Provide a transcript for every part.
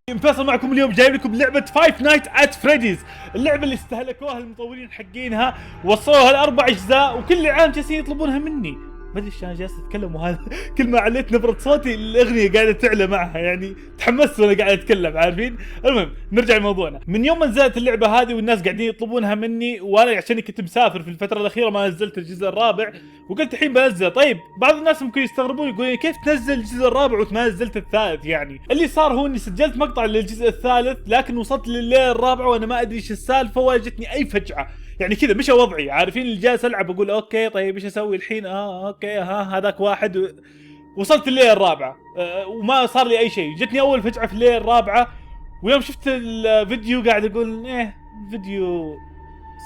فيصل معكم اليوم، جايب لكم لعبة فايف نايت ات فريديز، اللعبة اللي استهلكوها المطورين حقينها، وصلوها لأربع أجزاء، وكل عام جالسين يطلبونها مني. ما ادري ايش انا جالس اتكلم، وهذا كل ما عليت نبرة صوتي الاغنية قاعدة تعلى معها، يعني تحمست وانا قاعد اتكلم، عارفين؟ المهم نرجع لموضوعنا. من يوم ما نزلت اللعبة هذه والناس قاعدين يطلبونها مني، وانا عشان كنت مسافر في الفترة الأخيرة ما نزلت الجزء الرابع، وقلت الحين بنزل. طيب بعض الناس ممكن يستغربون يقولون كيف تنزل الجزء الرابع وما نزلت الثالث؟ يعني اللي صار هو اني سجلت مقطع للجزء الثالث، لكن وصلت لليلة الرابعة وانا ما ادري ايش السالفة، ولا جتني اي فجعة. يعني كذا مشى وضعي، عارفين اللي جالس العب اقول اوكي طيب ايش اسوي الحين؟ اوكي هذاك واحد وصلت الليله الرابعه وما صار لي اي شيء. جتني اول فجعه في الليله الرابعه، ويوم شفت الفيديو قاعد اقول فيديو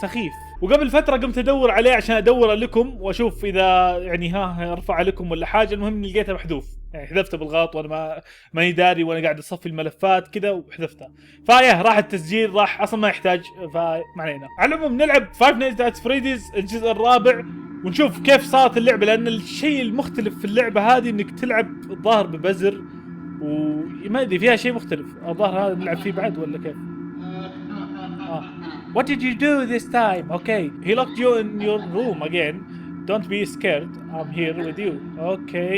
سخيف. وقبل فتره قمت ادور عليه عشان ادور لكم واشوف اذا يعني ارفع لكم ولا حاجه. المهم اني لقيته محذوف، يعني حذفته بالغلط وانا ماني داري، وانا قاعد اصفي الملفات كذا وحذفته. راح التسجيل، راح اصلا ما يحتاج. فما علينا. على العموم نلعب فايف نايتس ات فريديز الجزء الرابع ونشوف كيف صارت اللعبه، لان الشيء المختلف في اللعبه هذه انك تلعب الظاهر ببزر، وما ادري فيها شيء مختلف. الظاهر هذا نلعب فيه بعد ولا كيف؟ What did you do this time? Okay, he locked you in your room again. Don't be scared. I'm here with you. Okay.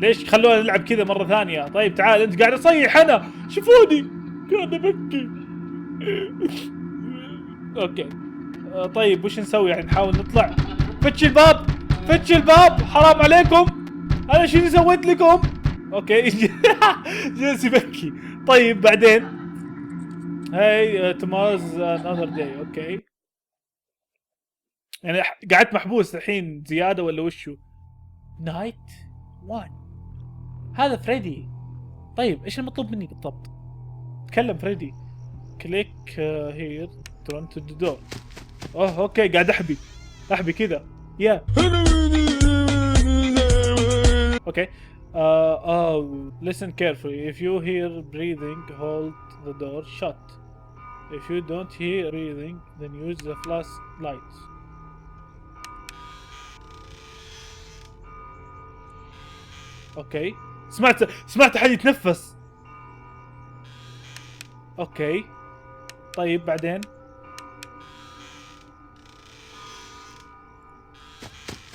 ليش خلونا نلعب كذا مرة ثانية؟ طيب تعال انت قاعد اصيح انا، شوفوني قاعد ابكي. اوكي. طيب وش نسوي؟ يعني نحاول نطلع. فتش الباب، فتش الباب، حرام عليكم. انا شنو سويت لكم؟ اوكي. جالس يبكي. طيب بعدين هاي tomorrow's another day. اوكي، يعني قعدت محبوس الحين زيادة ولا وشو؟ نايت 1 هذا فريدي. طيب ايش المطلوب مني بالضبط؟ تكلم فريدي. كليك هير ترن تو ذا دور. اوكي قاعد احبي كذا. يا اوكي. listen carefully. If you hear breathing hold the door shut. If you don't hear breathing then use the flashlight. اوكي سمعت حد يتنفس. اوكي طيب بعدين.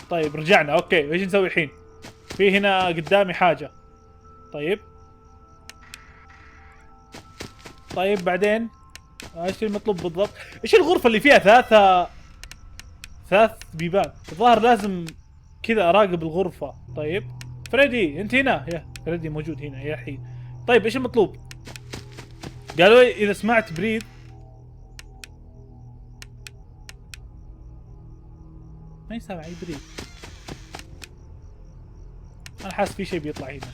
طيب رجعنا. اوكي ايش نسوي الحين؟ في هنا قدامي حاجة. طيب بعدين ايش المطلوب بالضبط؟ ايش الغرفة اللي فيها ثلاث بيبان؟ الظاهر لازم كذا اراقب الغرفة. طيب فريدي انت هنا؟ يا فريدي موجود هنا يا الحين. طيب ايش المطلوب؟ قالوا لي اذا سمعت بريد. ما يسمع اي بريد. انا حاسس في شيء بيطلع هنا.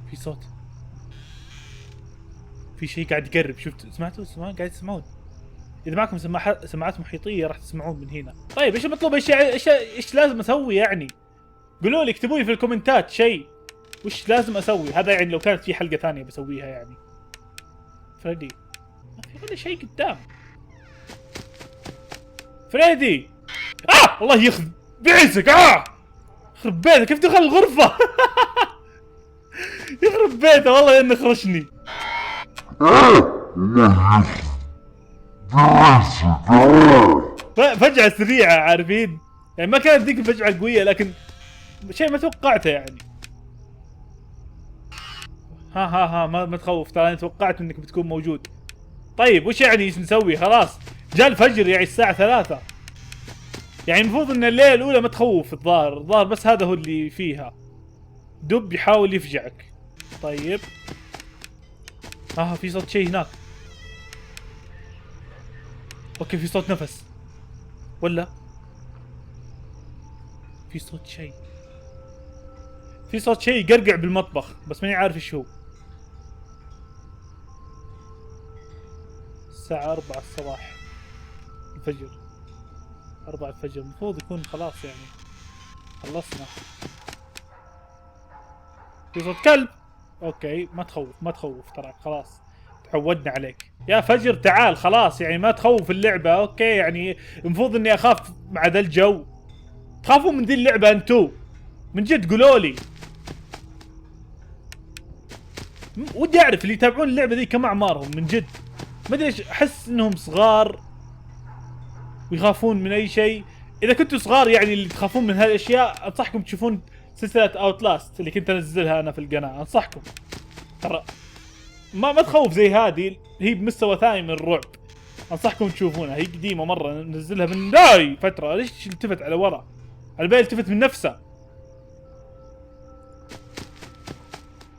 في صوت، في شيء قاعد يقرب. شفت؟ سمعتوا؟ قاعد تسمعون؟ اذا معكم سماعات محيطيه راح تسمعون من هنا. طيب ايش المطلوب؟ ايش لازم اسوي يعني؟ قولوا لي، اكتبوا لي في الكومنتات شيء وش لازم اسوي. هذا يعني لو كانت في حلقه ثانيه بسويها يعني. فريدي ما في ولا شيء قدام. فريدي الله يخرب بيعزك. يخرب بيتك، كيف دخل الغرفه؟ يخرب بيته والله انه خرشني. فجعة سريعة، عارفين؟ يعني ما كانت ذيك الفجعة القوية، لكن شيء ما توقعته يعني. ما تخوف ترى، انا توقعت انك بتكون موجود. طيب وش يعني ايش نسوي؟ خلاص جاء الفجر، يعني الساعة 3. يعني المفروض ان الليلة الأولى ما تخوف. الظاهر بس هذا هو اللي فيها. دب يحاول يفجعك. طيب في صوت شيء هناك. اوكي في صوت نفس، ولا في صوت شيء يقرقع بالمطبخ، بس ماني عارف ايش هو. الساعة 4 الصباح الفجر. 4 الفجر المفروض يكون خلاص يعني خلصنا. في صوت كلب. اوكي ما تخوف ترى، خلاص تعودنا عليك يا فجر. تعال خلاص، يعني ما تخوف اللعبة. اوكي يعني المفروض اني اخاف مع ذا الجو. تخافون من ذي اللعبة انتو؟ من جد قولوا لي. ودي اعرف اللي يتابعون اللعبه ذي كم اعمارهم من جد. ما ادري ليش احس انهم صغار ويخافون من اي شيء. اذا كنتوا صغار يعني اللي تخافون من هالاشياء، انصحكم تشوفون سلسله اوتلاست اللي كنت انزلها انا في القناه. انصحكم ترى ما تخوف زي هذه، هي بمستوى ثاني من الرعب. انصحكم تشوفونها، هي قديمه مره، ننزلها من داي فتره. ليش التفت على ورا؟ البال التفت من نفسه.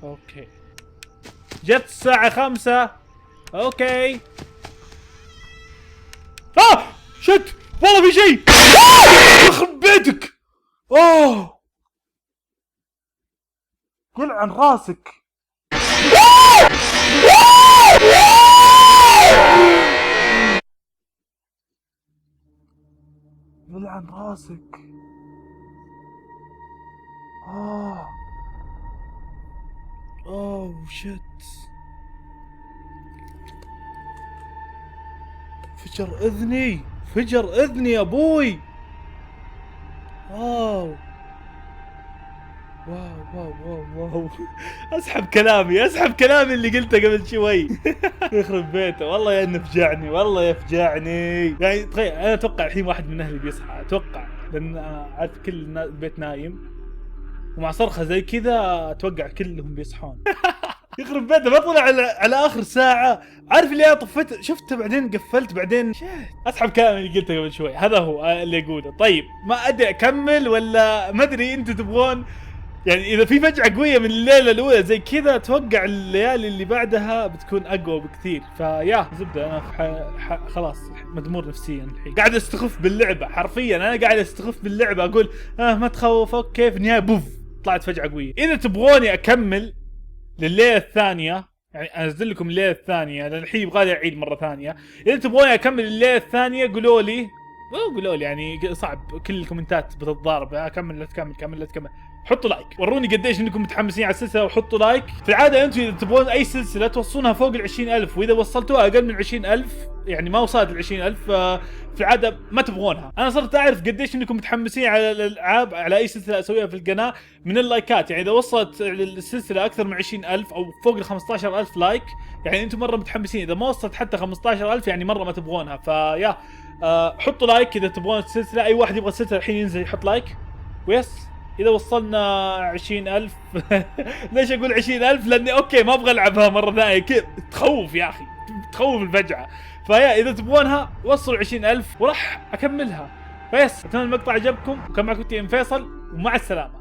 اوكي جت الساعه 5. اوكي شت والله في شيء. يخرب بيتك. قل عن راسك. قل عن راسك. شت. فجر اذني، فجر اذني يا ابوي. واو اسحب كلامي اللي قلته قبل شوي. يخرب بيته والله يا انه فجعني، والله يفجعني. يعني تخيل انا اتوقع الحين واحد من اهلي بيصحى، اتوقع، لان عارف كل البيت نايم، ومع صرخه زي كذا اتوقع كلهم بيصحون. يخرب بيته بطلع على اخر ساعه. عارف اللي انا طفيت شفته بعدين قفلت بعدين اسحب كلامي اللي قلته قبل شوي. هذا هو اللي اقوله. طيب ما ادري اكمل ولا ما ادري انتم تبغون. يعني اذا في فجعه قويه من الليله الاولى زي كذا، اتوقع الليالي اللي بعدها بتكون اقوى بكثير. فيا زبده انا خلاص مدمور نفسيا الحين، قاعد استخف باللعبه حرفيا. انا قاعد استخف باللعبه اقول ما تخوف اوكي، في النهايه بوف طلعت فجعه قويه. اذا تبغوني اكمل لليله الثانيه، يعني انزل لكم الليله الثانيه لان الحين يبغالي اعيد مره ثانيه. اذا تبغوني اكمل الليله الثانيه قولوا لي يعني صعب كل الكومنتات بتتضارب. اكمل لا تكمل، كمل لا تكمل. حطوا لايك، وروني قديش انكم متحمسين على السلسله، وحطوا لايك. في العاده انتم اذا تبغون اي سلسله توصلونها فوق ال 20000، واذا وصلتوها اقل من 20000 يعني ما وصلت ال 20000 في العاده ما تبغونها. انا صرت اعرف قديش انكم متحمسين على الالعاب، على اي سلسله اسويها في القناه من اللايكات. يعني اذا وصلت السلسله اكثر من 20000 او فوق ال 15000 لايك يعني انتم مره متحمسين. اذا ما وصلت حتى 15000 يعني مره ما تبغونها. فيا حطوا لايك اذا تبغون السلسله. اي واحد يبغى السلسله الحين ينزل يحط لايك. ويس اذا وصلنا 20000 ليش اقول 20000؟ لاني اوكي ما ابغى العبها مره ثانيه، كيف تخوف يا اخي، تخوف الفجعه. فيا اذا تبغونها وصلوا 20000 وراح اكملها. فيس اتمنى المقطع عجبكم، وكان معكم تيم فيصل، ومع السلامه.